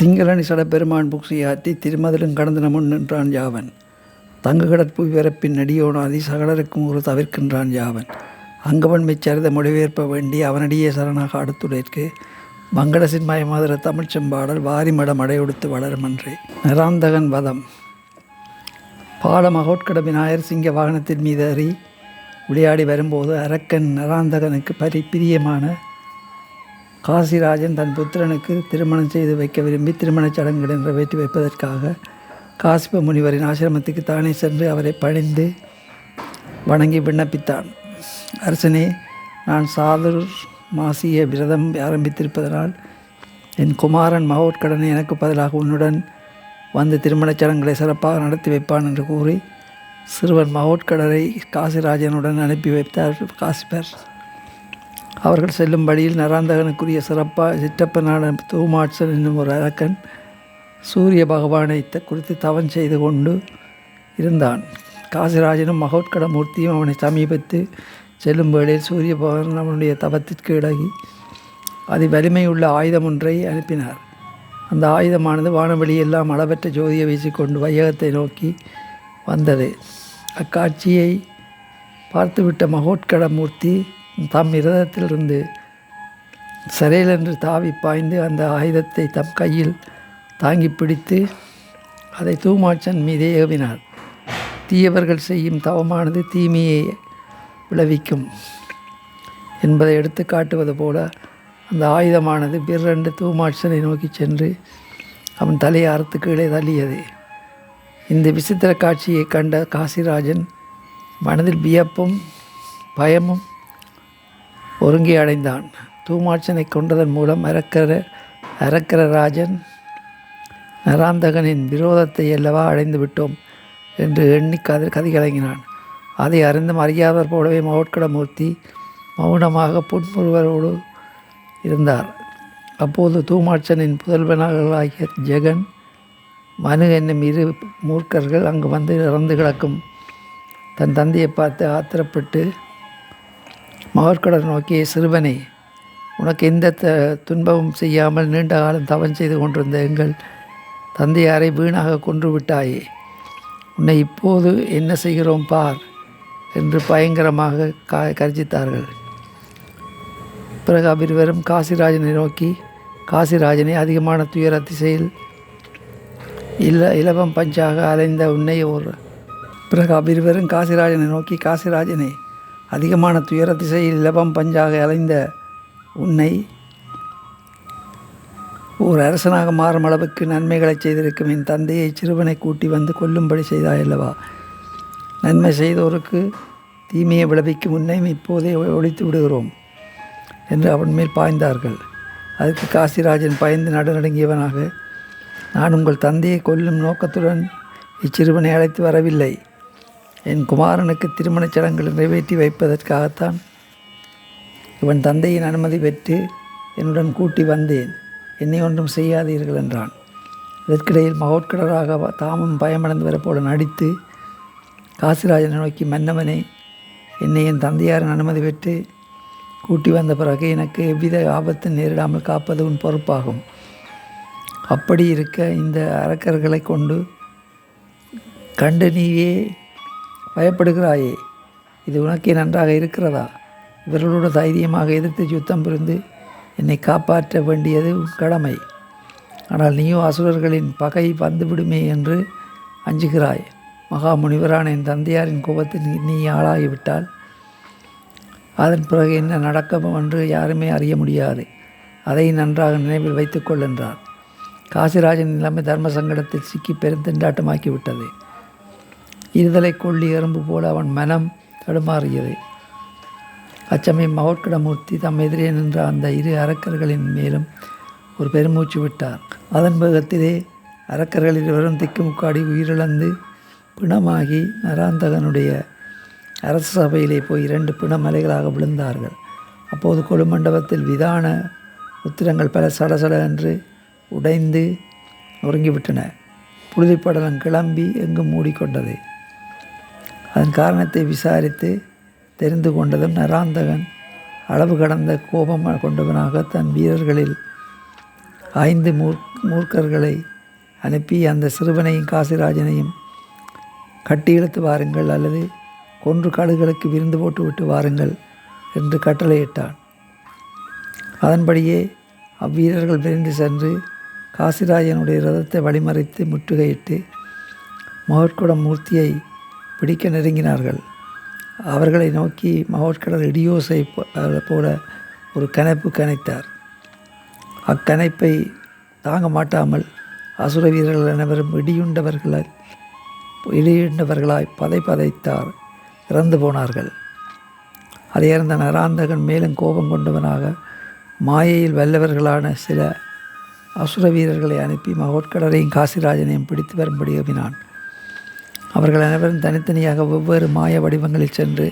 திங்களனி சடப்பெருமான் புக்சியாற்றி திருமதிலும் கடந்தன முன் நின்றான் யாவன். தங்கு கடற்பு விவரப்பின் நடியோனாதி சகலருக்கும் ஒரு தவிர்க்கின்றான் யாவன். அங்கவன் மெச்சரித மொழிபெயர்ப்ப வேண்டி அவனடியே சரணாக அடுத்துடைற்கு மங்களசின் மயமாதர தமிழ் செம்பாடல் வாரிமடம் அடையொடுத்து வளருமன்றே. நிராந்தகன் வதம். பால மகோட்கட விநாயகர் சிங்க வாகனத்தின் மீது அறி விளையாடி வரும்போது அரக்கன் நிராந்தகனுக்கு பிரியமான காசிராஜன் தன் புத்திரனுக்கு திருமணம் செய்து வைக்க விரும்பி திருமணச் சடங்குகளை நிறைவேற்றி வைப்பதற்காக காசிப முனிவரின் ஆசிரமத்துக்கு தானே சென்று அவரை பணிந்து வணங்கி விண்ணப்பித்தான். அரசனே, நான் சாதுர் மாசிய விரதம் ஆரம்பித்திருப்பதனால் என் குமாரன் மகோட்கடனை எனக்கு பதிலாக உன்னுடன் வந்து திருமணச் சடங்குகளை சிறப்பாக நடத்தி வைப்பான் என்று கூறி சிறுவன் மகோட்கடரை காசிராஜனுடன் அனுப்பி வைத்தார் காசிபர். அவர்கள் செல்லும் வழியில் நராந்தகனுக்குரிய சிற்றப்பனான தூமாட்சன் என்னும் ஒரு அரக்கன் சூரிய பகவானை குறித்து தவம் செய்து கொண்டு இருந்தான். காசிராஜனும் மகோட்கட மூர்த்தியும் அவனை சமீபத்து செல்லும் வேளையில் சூரிய பகவான் அவனுடைய தவத்திற்கு இடகி அது வலிமையுள்ள ஆயுதம் ஒன்றை அனுப்பினார். அந்த ஆயுதமானது வானவெளியெல்லாம் அளவற்ற ஜோதியை வீசிக்கொண்டு வையகத்தை நோக்கி வந்தது. அக்காட்சியை பார்த்துவிட்ட மகோட்கட மூர்த்தி தம் இரதத்திலிருந்து சரையலென்று தாவி பாய்ந்து அந்த ஆயுதத்தை தம் கையில் தாங்கி பிடித்து அதை தூமாட்சன் மீதே ஏவினார். தீயவர்கள் செய்யும் தவமானது தீமையை விளைவிக்கும் என்பதை எடுத்து காட்டுவது போல அந்த ஆயுதமானது பிறண்டு தூமாட்சனை நோக்கி சென்று அவன் தலையை அறுத்து கீழே தள்ளியது. இந்த விசித்திர காட்சியை கண்ட காசிராஜன் மனதில் வியப்பும் பயமும் ஒருங்கி அடைந்தான். தூமாட்சனை கொண்டதன் மூலம் அரக்கர ராஜன் நராந்தகனின் விரோதத்தை அல்லவா அடைந்து விட்டோம் என்று எண்ணி கதிகலங்கினான். அதை அறிந்தும் அறியாதவர் போலவே மகோட்கடமூர்த்தி மௌனமாக புன்முறுவரோடு இருந்தார். அப்போது தூமாட்சனின் புதல்வனாகிய ஜெகன், மனு என்னும் இரு மூர்க்கர்கள் அங்கு வந்து இறந்து கிடக்கும் தன் தந்தையை பார்த்து ஆத்திரப்பட்டு மகோட்கடர் நோக்கிய சிறுவனை, உனக்கு எந்த துன்பமும் செய்யாமல் நீண்ட காலம் தவம் செய்து கொண்டிருந்த எங்கள் தந்தையாரை வீணாக கொன்று விட்டாயே, உன்னை இப்போது என்ன செய்கிறோம் பார் என்று பயங்கரமாக கர்ஜித்தார்கள். பிறகு அவ்விருவரும் காசிராஜனை நோக்கி, காசிராஜனை, அதிகமான துயர திசையில் இலவம் பஞ்சாக அலைந்த உன்னை பிறகு அவ்விருவரும் காசிராஜனை நோக்கி, காசிராஜனை, அதிகமான துயர திசையில் இலவம் பஞ்சாக அலைந்த உன்னை ஓர் அரசனாக மாறும் அளவுக்கு நன்மைகளை செய்திருக்கும் என் தந்தையை சிறுவனை கூட்டி வந்து கொல்லும்படி செய்தாயல்லவா. நன்மை செய்தோருக்கு தீமையை விளைவிக்கும் உன்னை இப்போதே ஒழித்து விடுகிறோம் என்று அவன் மேல் பாய்ந்தார்கள். அதுக்கு காசிராஜன் பயந்து நடுநடுங்கியவனாக, நான் உங்கள் தந்தையை கொல்லும் நோக்கத்துடன் இச்சிறுவனை அழைத்து வரவில்லை. என் குமாரனுக்கு திருமணச் சடங்குகளை நிறைவேற்றி வைப்பதற்காகத்தான் இவன் தந்தையின் அனுமதி பெற்று என்னுடன் கூட்டி வந்தேன். என்னை ஒன்றும் செய்யாதீர்கள் என்றான். இதற்கிடையில் மகோட்கடராக தாமும் பயமடைந்து வரப்போல நடித்து காசிராஜனை நோக்கி, மன்னவனே, என்னை என் தந்தையாரின் அனுமதி பெற்று கூட்டி வந்த பிறகு எனக்கு எவ்வித ஆபத்து நேரிடாமல் காப்பது உன் பொறுப்பாகும். அப்படி இருக்க இந்த அரக்கர்களை கண்டு நீயே பயப்படுகிறாயே, இது உனக்கே நன்றாக இருக்கிறதா? இவர்களோடு தைரியமாக எதிர்த்து யுத்தம் புரிந்து என்னை காப்பாற்ற வேண்டியது உன் கடமை. ஆனால் நீயோ அசுரர்களின் பகை வந்துவிடுமே என்று அஞ்சுகிறாய். மகா முனிவரான என் தந்தையாரின் கோபத்தில் நீ ஆளாகிவிட்டால் அதன் பிறகு என்ன நடக்கும் என்று யாருமே அறிய முடியாது. அதை நன்றாக நினைவில் வைத்துக்கொள் என்றார். காசிராஜன் நிலைமை தர்ம சங்கடத்தில் சிக்கி பெருந்திண்டாட்டமாக்கிவிட்டது. இருதலை கொள்ளி எறும்பு போல அவன் மனம் தடுமாறியது. அச்சமயம் மகோட்கடமூர்த்தி தம் எதிரே நின்ற அந்த இரு அரக்கர்களின் மேலும் ஒரு பெருமூச்சு விட்டார். அதன் வேகத்திலே அரக்கர்கள் இருவரும் திக்குமுக்காடி உயிரிழந்து பிணமாகி நராந்தகனுடைய அரச சபையிலே போய் 2 பிணமலைகளாக விழுந்தார்கள். அப்போது கொலுமண்டபத்தில் விதான உத்திரங்கள் பல சடசட என்று உடைந்து நொறுங்கிவிட்டன. புழுதிப்படலம் கிளம்பி எங்கும் மூடிக்கொண்டது. அதன் காரணத்தை விசாரித்து தெரிந்து கொண்டதும் நராந்தகன் அளவு கடந்த கோபம் கொண்டவனாக தன் வீரர்களில் 5 மூர்க்கர்களை அனுப்பி அந்த சிறுவனையும் காசிராஜனையும் கட்டி இழுத்து வாருங்கள் அல்லது கொன்று கழுகளுக்கு விருந்து போட்டு விட்டு வாருங்கள் என்று கட்டளையிட்டான். அதன்படியே அவ்வீரர்கள் விரைந்து சென்று காசிராஜனுடைய ரதத்தை வழிமறைத்து முற்றுகையிட்டு மகோட்கட மூர்த்தியை பிடிக்க நெருங்கினார்கள். அவர்களை நோக்கி மகோட்கடர் இடியோசை போல ஒரு கனைப்பு கனைத்தார். அக்கனைப்பை தாங்க மாட்டாமல் அசுர வீரர்கள் அனைவரும் இடியுண்டவர்களாய் பதைத்தார், இறந்து போனார்கள். அதை அறிந்த நராந்தகன் மேலும் கோபம் கொண்டவனாக மாயையில் வல்லவர்களான சில அசுர வீரர்களை அனுப்பி மகோட்கடரையும் காசிராஜனையும் பிடித்து வரும்படி ஏவினான். அவர்கள் அனைவரும் தனித்தனியாக வெவ்வேறு மாய வடிவங்களில் சென்று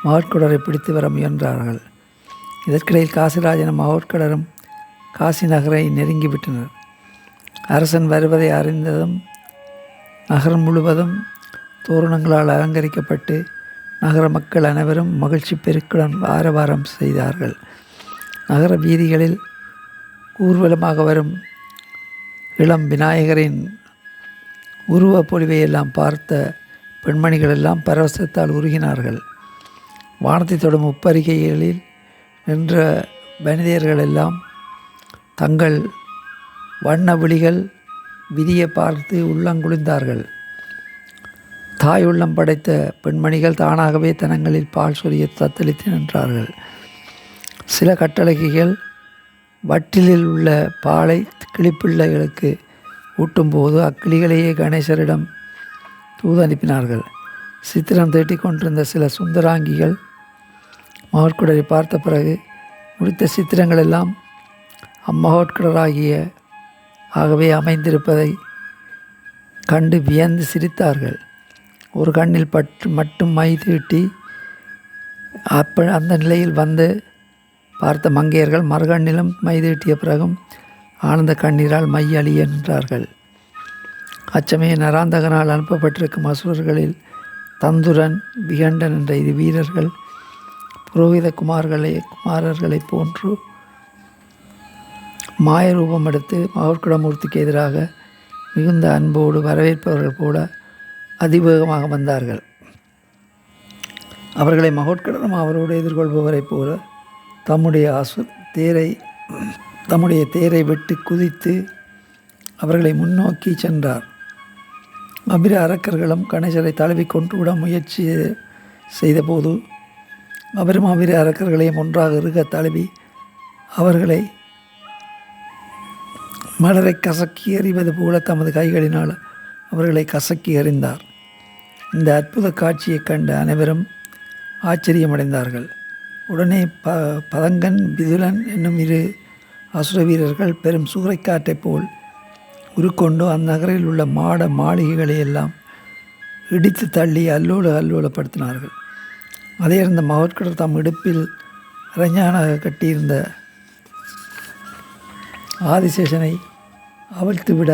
மகோட்கடரை பிடித்து வர முயன்றார்கள். இதற்கிடையில் காசிராஜனும் மகோட்கடரும் காசி நகரை நெருங்கிவிட்டனர். அரசன் வருவதை அறிந்ததும் நகரம் முழுவதும் தோரணங்களால் அலங்கரிக்கப்பட்டு நகர மக்கள் அனைவரும் மகிழ்ச்சி பெருக்குடன் ஆரவாரம் செய்தார்கள். நகர வீதிகளில் ஊர்வலமாக வரும் இளம் விநாயகரின் உருவப் பொலிவையெல்லாம் பார்த்த பெண்மணிகள் எல்லாம் பரவசத்தால் உருகினார்கள். வானத்தை தொடும் உப்பரிகைகளில் நின்ற வனிதையர்கள் எல்லாம் தங்கள் வண்ண விழிகள் விதியை பார்த்து உள்ளங்குளிர்ந்தார்கள். தாய் உள்ளம் படைத்த பெண்மணிகள் தானாகவே தனங்களில் பால் சொரிய தத்தளித்து நின்றார்கள். சில கட்டழகிகள் வட்டிலில் உள்ள பாலை கிளிப்பிள்ளைகளுக்கு ஊட்டும்போது அக்கிளிகளையே கணேசரிடம் தூது அனுப்பினார்கள். சித்திரம் தீட்டிக் கொண்டிருந்த சில சுந்தராங்கிகள் மகோட்கடரை பார்த்த பிறகு முடித்த சித்திரங்கள் எல்லாம் ஆகவே அமைந்திருப்பதை கண்டு வியந்து சிரித்தார்கள். ஒரு கண்ணில் மட்டும் மை தீட்டி அந்த நிலையில் வந்து பார்த்த மங்கையர்கள் மறுகண்ணிலும் மை தீட்டிய பிறகும் ஆனந்த கண்ணீரால் மை அழிய நின்றார்கள். அச்சமய நராந்தகனால் அனுப்பப்பட்டிருக்கும் அசுரர்களில் தந்துரன், விகண்டன் என்ற இரு வீரர்கள் புரோகித குமாரர்களைப் போன்று மாயரூபம் எடுத்து மகோட்கடமூர்த்திக்கு எதிராக மிகுந்த அன்போடு வரவேற்பவர்கள் போல அதிவேகமாக வந்தார்கள். அவர்களை மகோட்கடனும் அவரோடு எதிர்கொள்பவரைப் போல தம்முடைய தேரை விட்டு குதித்து அவர்களை முன்னோக்கி சென்றார். அபிர அரக்கர்களும் கணேசரை தழுவி கொன்றுவிட முயற்சி செய்தபோது அவரும் அபிர அரக்கர்களையும் ஒன்றாக இருக தழுவி அவர்களை மலரை கசக்கி எறிவது போல தமது கைகளினால் அவர்களை கசக்கி எறிந்தார். இந்த அற்புத காட்சியை கண்ட அனைவரும் ஆச்சரியமடைந்தார்கள். உடனே பதங்கன், விதுலன் என்னும் இரு அசுர வீரர்கள் பெரும் சூறைக்காற்றைப் போல் உருக்கொண்டு அந்நகரில் உள்ள மாளிகைகளை எல்லாம் இடித்து தள்ளி அல்லோலப்படுத்தினார்கள். அதை அறிந்த மகோட்கடர் தம் இடுப்பில் அரஞானாக கட்டியிருந்த ஆதிசேஷனை அவிழ்த்துவிட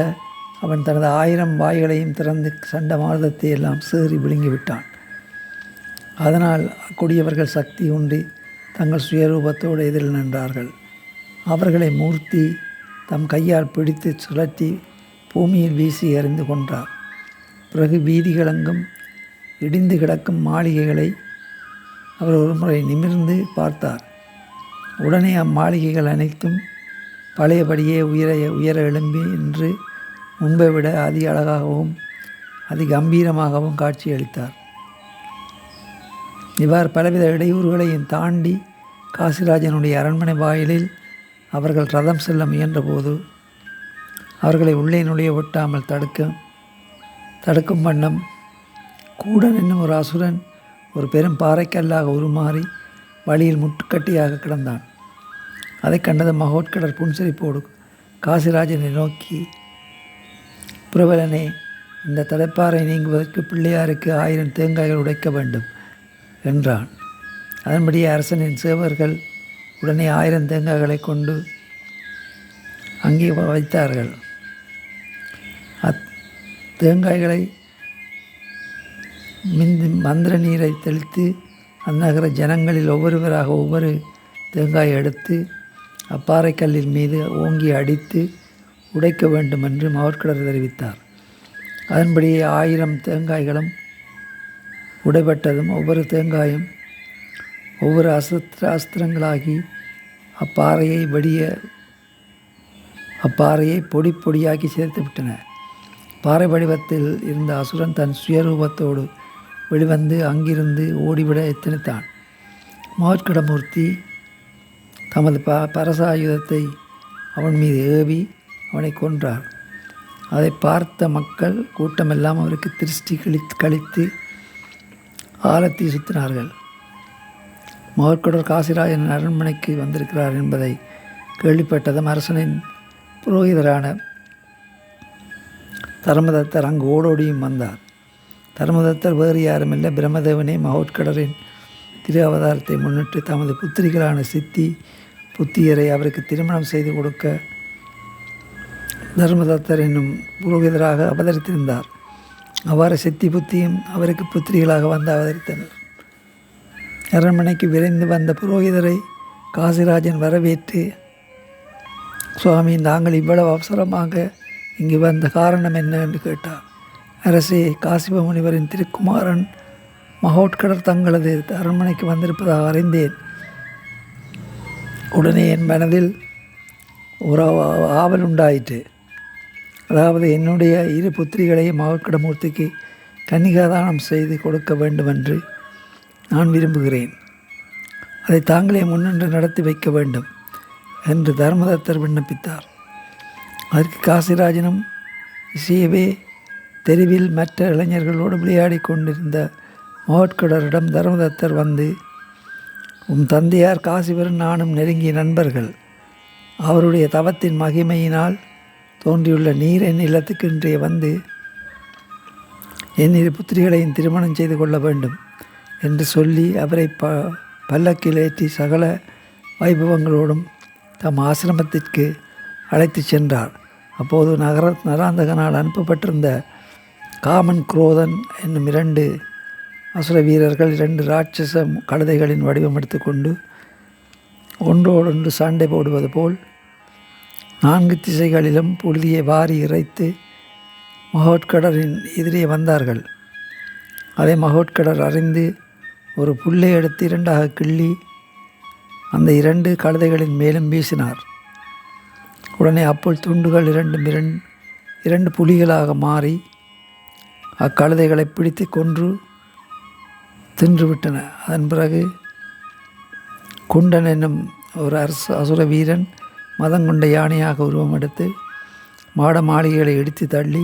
அவன் தனது 1000 வாய்களையும் திறந்து சண்ட மாரதத்தை எல்லாம் சீறி விழுங்கிவிட்டான். அதனால் கொடியவர்கள் சக்தி உண்டி தங்கள் சுயரூபத்தோடு எதிரில் நின்றார்கள். அவர்களை மூர்த்தி தம் கையால் பிடித்து சுழற்றி பூமியில் வீசி எறிந்து கொன்றார். பிறகு வீதிகளெங்கும் இடிந்து கிடக்கும் மாளிகைகளை அவர் ஒருமுறை நிமிர்ந்து பார்த்தார். உடனே அம்மாளிகைகள் அனைத்தும் பழையபடியே உயர எழும்பி நின்று முன்பை விட அதி அழகாகவும் அதி கம்பீரமாகவும் காட்சியளித்தார். இவ்வாறு பலவித இடையூறுகளையும் தாண்டி காசிராஜனுடைய அரண்மனை வாயிலில் அவர்கள் ரதம் செல்ல முயன்றபோது அவர்களை உள்ளே நுழைய ஒட்டாமல் தடுக்கும் வண்ணம் கூடன் என்னும் ஒரு அசுரன் ஒரு பெரும் பாறைக்கல்லாக உருமாறி வழியில் முட்டுக்கட்டியாக கிடந்தான். அதை கண்டது மகோட்கடர் புன்சிரிப்போடு காசிராஜனை நோக்கி, புரவலனே, இந்த தடைப்பாறை நீங்குவதற்கு பிள்ளையாருக்கு 1000 தேங்காய்கள் உடைக்க வேண்டும் என்றான். அதன்படியே அரசனின் சேவர்கள் உடனே 1000 தேங்காய்களை கொண்டு அங்கே வைத்தார்கள். தேங்காய்களை மந்திர நீரை தெளித்து அந்நகர ஜனங்களில் ஒவ்வொருவராக ஒவ்வொரு தேங்காயை எடுத்து அப்பாறைக்கல்லின் மீது ஓங்கி அடித்து உடைக்க வேண்டும் என்று மகோட்கடர் தெரிவித்தார். அதன்படி 1000 தேங்காய்களும் உடைபட்டதும் ஒவ்வொரு தேங்காயும் ஒவ்வொரு அஸ்திரங்களாகி அப்பாறையை பொடி பொடியாக்கி சேர்த்து விட்டன. பாறை வடிவத்தில் இருந்த அசுரன் தன் சுயரூபத்தோடு வெளிவந்து அங்கிருந்து ஓடிவிட எத்தனித்தான். மகோட்கடமூர்த்தி தமது பரசாயுதத்தை அவன் மீது ஏவி அவனை கொன்றார். அதை பார்த்த மக்கள் கூட்டமெல்லாம் அவருக்கு திருஷ்டி கழித்து ஆலத்தி சுற்றினார்கள். மகோட்கடர் காசிராஜன் அரண்மனைக்கு வந்திருக்கிறார் என்பதை கேள்விப்பட்டதும் அரசனின் புரோகிதரான தர்மதத்தர் அங்கு ஓடோடியும் வந்தார். தர்மதத்தர் வேறு யாருமில்லை, பிரம்மதேவனே மகோட்கடரின் திரு அவதாரத்தை முன்னிட்டு தமது புத்திரிகளான சித்தி புத்தியரை அவருக்கு திருமணம் செய்து கொடுக்க தர்மதத்தர் என்னும் புரோகிதராக அவதரித்திருந்தார். அவ்வாறு சித்தி புத்தியும் அவருக்கு புத்திரிகளாக வந்து அவதரித்தனர். அரண்மனைக்கு விரைந்து வந்த புரோகிதரை காசிராஜன் வரவேற்று, சுவாமி, தாங்கள் இவ்வளவு அவசரமாக இங்கு வந்த காரணம் என்ன என்று கேட்டார். அரசே, காசிப முனிவரின் திருக்குமாரன் மகோட்கடர் தங்களது அரண்மனைக்கு வந்திருப்பதாக அறிந்தேன். உடனே என் மனதில் ஒரு ஆவல் உண்டாயிற்று. அதாவது என்னுடைய 2 புத்திரிகளையும் மகோட்கடமூர்த்திக்கு கன்னிகாதானம் செய்து கொடுக்க வேண்டுமென்று நான் விரும்புகிறேன். அதை தாங்களே முன்னின்று நடத்தி வைக்க வேண்டும் என்று தர்மதத்தர் விண்ணப்பித்தார். அதற்கு காசிராஜனும் இசையவே தெருவில் மற்ற இளைஞர்களோடு விளையாடி கொண்டிருந்த மகோட்கடரிடம் தர்மதத்தர் வந்து, உம் தந்தையார் காசிவரன் நானும் நெருங்கிய நண்பர்கள். அவருடைய தவத்தின் மகிமையினால் தோன்றியுள்ள நீர் என் இல்லத்துக்கு இன்றைய வந்து என் 2 புத்திரிகளையும் திருமணம் செய்து கொள்ள வேண்டும் என்று சொல்லி அவரை பல்லக்கில் ஏற்றி சகல வைபவங்களோடும் தம் ஆசிரமத்திற்கு அழைத்து சென்றார். அப்போது நராந்தகனால் அனுப்பப்பட்டிருந்த காமன், குரோதன் என்னும் 2 அசுர வீரர்கள் 2 ராட்சச கழுதைகளின் வடிவம் எடுத்துக்கொண்டு ஒன்றோடொன்று சண்டை போடுவது போல் 4 திசைகளிலும் புழுதியை வாரி இறைத்து மகோட்கடரின் எதிரே வந்தார்கள். அதை மகோட்கடர் அறிந்து ஒரு புல்லை எடுத்து 2ஆக கிள்ளி அந்த 2 கழுதைகளின் மேலும் வீசினார். உடனே அப்புல் துண்டுகள் 2 புலிகளாக மாறி அக்கழுதைகளை பிடித்து கொன்று தின்றுவிட்டன. அதன் பிறகு குண்டன் என்னும் ஒரு அசுர வீரன் மதங்கொண்ட யானையாக உருவம் எடுத்து மாட மாளிகைகளை இடித்து தள்ளி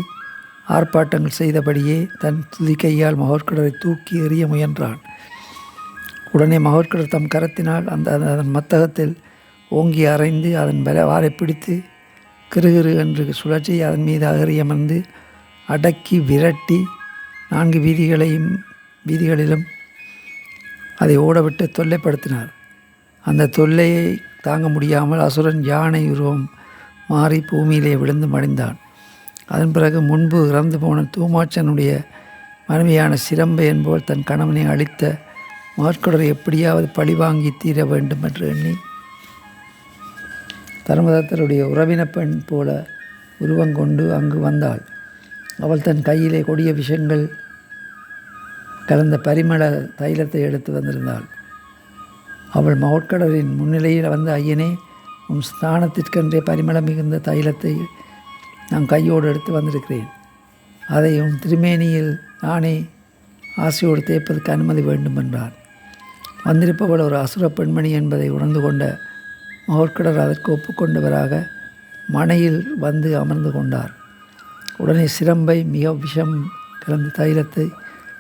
ஆர்ப்பாட்டங்கள் செய்தபடியே தன் துதிக்கையால் மகோட்கடரை தூக்கி எறிய முயன்றான். உடனே மகோட்கடர் தம் கரத்தினால் அதன் மத்தகத்தில் ஓங்கி அரைந்து அதன் வாரை பிடித்து கிருகிரு என்று சுழற்சி அதன் மீது அகறியமர்ந்து அடக்கி விரட்டி 4 வீதிகளிலும் அதை ஓடவிட்டு தொல்லைப்படுத்தினார். அந்த தொல்லையை தாங்க முடியாமல் அசுரன் யானை உருவம் மாறி பூமியிலே விழுந்து மடிந்தான். அதன் பிறகு முன்பு இறந்து போன தூமாட்சனுடைய மனைவியான சிரம்பை என்போல் தன் கணவனை அழித்த மகோட்கடரை எப்படியாவது பழிவாங்கி தீர வேண்டும் என்று எண்ணி தர்மதத்தருடைய உறவின பெண் போல உருவங்கொண்டு அங்கு வந்தாள். அவள் தன் கையிலே கொடிய விஷங்கள் கலந்த பரிமள தைலத்தை எடுத்து வந்திருந்தாள். அவள் மகோட்கடரின் முன்னிலையில் வந்து, ஐயனே, உன் ஸ்நானத்திற்கென்றே பரிமளம் மிகுந்த தைலத்தை நான் கையோடு எடுத்து வந்திருக்கிறேன். அதை உன் திருமேனியில் நானே ஆசையோடு தேய்ப்பதற்கு அனுமதி வேண்டும் என்றான். வந்திருப்பவள் ஒரு அசுர பெண்மணி என்பதை உணர்ந்து கொண்ட மகோட்கடர் அதற்கு ஒப்புக்கொண்டவராக மனையில் வந்து அமர்ந்து கொண்டார். உடனே சிரம்பை மிக விஷம் கலந்த தைலத்தை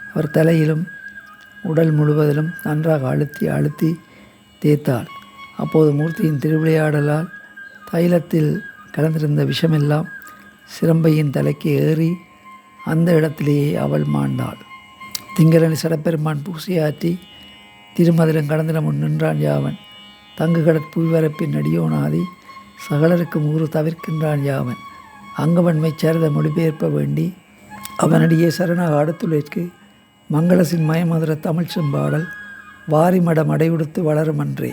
அவர் தலையிலும் உடல் முழுவதிலும் நன்றாக அழுத்தி தேய்த்தாள். அப்போது மூர்த்தியின் திருவிளையாடலால் தைலத்தில் கலந்திருந்த விஷமெல்லாம் சிரம்பையின் தலைக்கு ஏறி அந்த இடத்திலேயே அவள் மாண்டாள். திங்களனி சடப்பெருமான் பூசையாற்றி திருமதிலும் கடந்திட முன் நின்றான் யாவன். தங்கு கடற் புவிவரப்பின் அடியோனாதி சகலருக்கும் ஊறு தவிர்க்கின்றான் யாவன். அங்கவன்மை சேரத மொழிபெயர்ப்ப வேண்டி அவனடியே சரணாக அடுத்துழைக்கு மங்களசின் மயமதுர தமிழ் செம்பாடல் வாரிமடம் அடையுடுத்து வளரும் அன்றே.